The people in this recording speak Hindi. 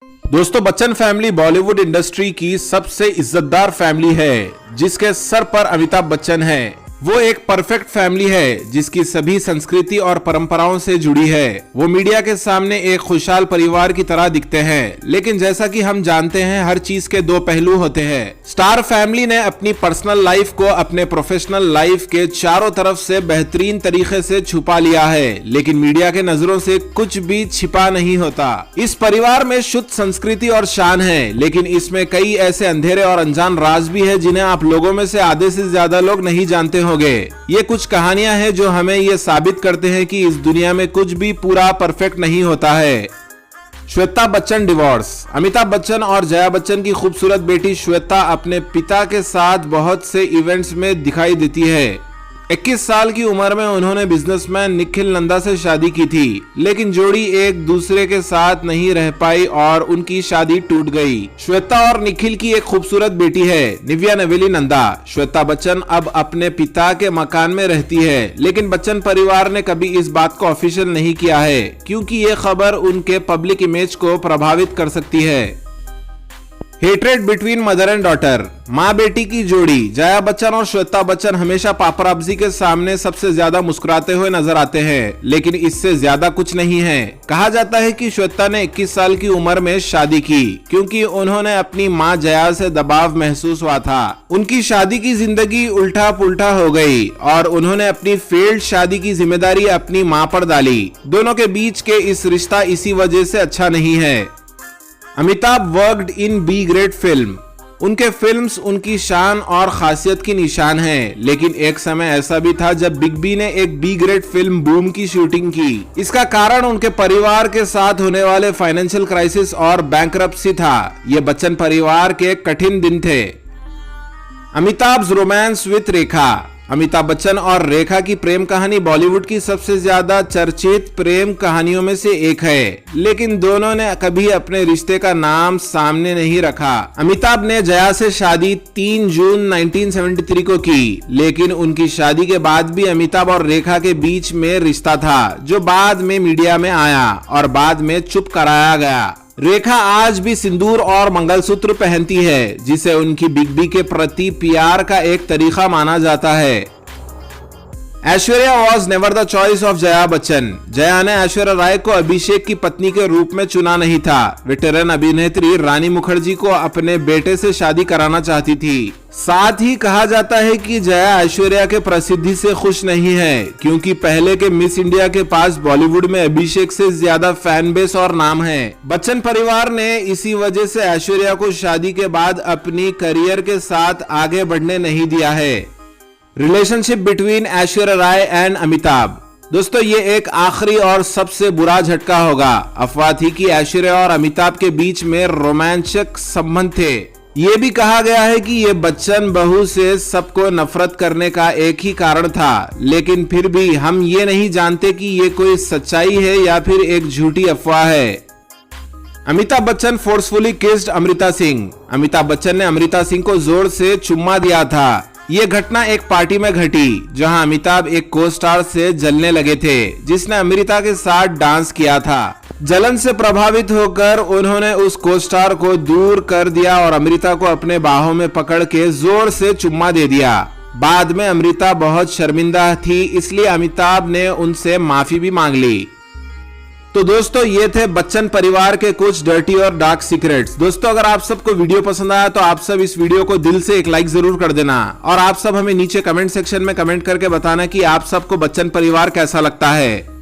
दोस्तों, बच्चन फैमिली बॉलीवुड इंडस्ट्री की सबसे इज्जतदार फैमिली है जिसके सर पर अमिताभ बच्चन है। वो एक परफेक्ट फैमिली है जिसकी सभी संस्कृति और परंपराओं से जुड़ी है। वो मीडिया के सामने एक खुशहाल परिवार की तरह दिखते हैं, लेकिन जैसा कि हम जानते हैं हर चीज के दो पहलू होते हैं। स्टार फैमिली ने अपनी पर्सनल लाइफ को अपने प्रोफेशनल लाइफ के चारों तरफ से बेहतरीन तरीके से छुपा लिया है, लेकिन मीडिया के नजरों से कुछ भी छिपा नहीं होता। इस परिवार में शुद्ध संस्कृति और शान है, लेकिन इसमें कई ऐसे अंधेरे और अनजान राज भी है जिन्हें आप लोगों में से आधे से ज्यादा लोग नहीं जानते होंगे। ये कुछ कहानियां हैं जो हमें ये साबित करते हैं कि इस दुनिया में कुछ भी पूरा परफेक्ट नहीं होता है। श्वेता बच्चन डिवोर्स। अमिताभ बच्चन और जया बच्चन की खूबसूरत बेटी श्वेता अपने पिता के साथ बहुत से इवेंट्स में दिखाई देती है। 21 साल की उम्र में उन्होंने बिजनेसमैन निखिल नंदा से शादी की थी, लेकिन जोड़ी एक दूसरे के साथ नहीं रह पाई और उनकी शादी टूट गई। श्वेता और निखिल की एक खूबसूरत बेटी है, निव्या नवेली नंदा। श्वेता बच्चन अब अपने पिता के मकान में रहती है, लेकिन बच्चन परिवार ने कभी इस बात को ऑफिशियल नहीं किया है, क्योंकि ये खबर उनके पब्लिक इमेज को प्रभावित कर सकती है। Hatred between mother and daughter. माँ बेटी की जोड़ी जया बच्चन और श्वेता बच्चन हमेशा पापराजी के सामने सबसे ज्यादा मुस्कुराते हुए नजर आते हैं, लेकिन इससे ज्यादा कुछ नहीं है। कहा जाता है कि श्वेता ने 21 साल की उम्र में शादी की क्योंकि उन्होंने अपनी माँ जया से दबाव महसूस हुआ था। उनकी शादी की जिंदगी उल्टा पुल्टा हो गई और उन्होंने अपनी फेल्ड शादी की जिम्मेदारी अपनी माँ पर डाली। दोनों के बीच के इस रिश्ता इसी वजह से अच्छा नहीं है। Amitabh worked in B grade film. उनके फिल्म्स उनकी शान और खासियत की निशान है, लेकिन एक समय ऐसा भी था जब बिग बी ने एक बी ग्रेड फिल्म बूम की शूटिंग की। इसका कारण उनके परिवार के साथ होने वाले फाइनेंशियल क्राइसिस और बैंकरप्सी था। ये बच्चन परिवार के कठिन दिन थे। अमिताभ रोमांस विथ रेखा। अमिताभ बच्चन और रेखा की प्रेम कहानी बॉलीवुड की सबसे ज्यादा चर्चित प्रेम कहानियों में से एक है, लेकिन दोनों ने कभी अपने रिश्ते का नाम सामने नहीं रखा। अमिताभ ने जया से शादी 3 जून 1973 को की, लेकिन उनकी शादी के बाद भी अमिताभ और रेखा के बीच में रिश्ता था, जो बाद में मीडिया में आया और बाद में चुप कराया गया। रेखा आज भी सिंदूर और मंगलसूत्र पहनती है, जिसे उनकी बिग बी के प्रति प्यार का एक तरीका माना जाता है। Aishwarya was never the choice of Jaya Bachchan. Jaya ने ऐश्वर्या राय को अभिषेक की पत्नी के रूप में चुना नहीं था। वेटरन अभिनेत्री रानी मुखर्जी को अपने बेटे से शादी कराना चाहती थी। साथ ही कहा जाता है कि जया ऐश्वर्या के प्रसिद्धि से खुश नहीं है, क्योंकि पहले के मिस इंडिया के पास बॉलीवुड में अभिषेक से ज्यादा फैन बेस और नाम है। बच्चन परिवार ने इसी वजह से ऐश्वर्या को शादी के बाद अपनी करियर के साथ आगे बढ़ने नहीं दिया है। Relationship between Aishwarya Rai and Amitabh. दोस्तों, ये एक आखिरी और सबसे बुरा झटका होगा। अफवाह थी कि ऐश्वर्या और अमिताभ के बीच में रोमांचक संबंध थे। ये भी कहा गया है कि ये बच्चन बहू से सबको नफरत करने का एक ही कारण था, लेकिन फिर भी हम ये नहीं जानते कि ये कोई सच्चाई है या फिर एक झूठी अफवाह है। Amitabh Bachchan forcefully kissed Amrita Singh. अमिताभ बच्चन ने अमृता सिंह को जोर से चुम्मा दिया था। ये घटना एक पार्टी में घटी, जहां अमिताभ एक को स्टार से जलने लगे थे, जिसने अमृता के साथ डांस किया था। जलन से प्रभावित होकर उन्होंने उस को स्टार को दूर कर दिया और अमृता को अपने बाहों में पकड़ के जोर से चुम्मा दे दिया। बाद में अमृता बहुत शर्मिंदा थी, इसलिए अमिताभ ने उनसे माफी भी मांग ली। तो दोस्तों, ये थे बच्चन परिवार के कुछ डर्टी और डार्क सीक्रेट्स। दोस्तों, अगर आप सबको वीडियो पसंद आया तो आप सब इस वीडियो को दिल से एक लाइक जरूर कर देना, और आप सब हमें नीचे कमेंट सेक्शन में कमेंट करके बताना कि आप सबको बच्चन परिवार कैसा लगता है।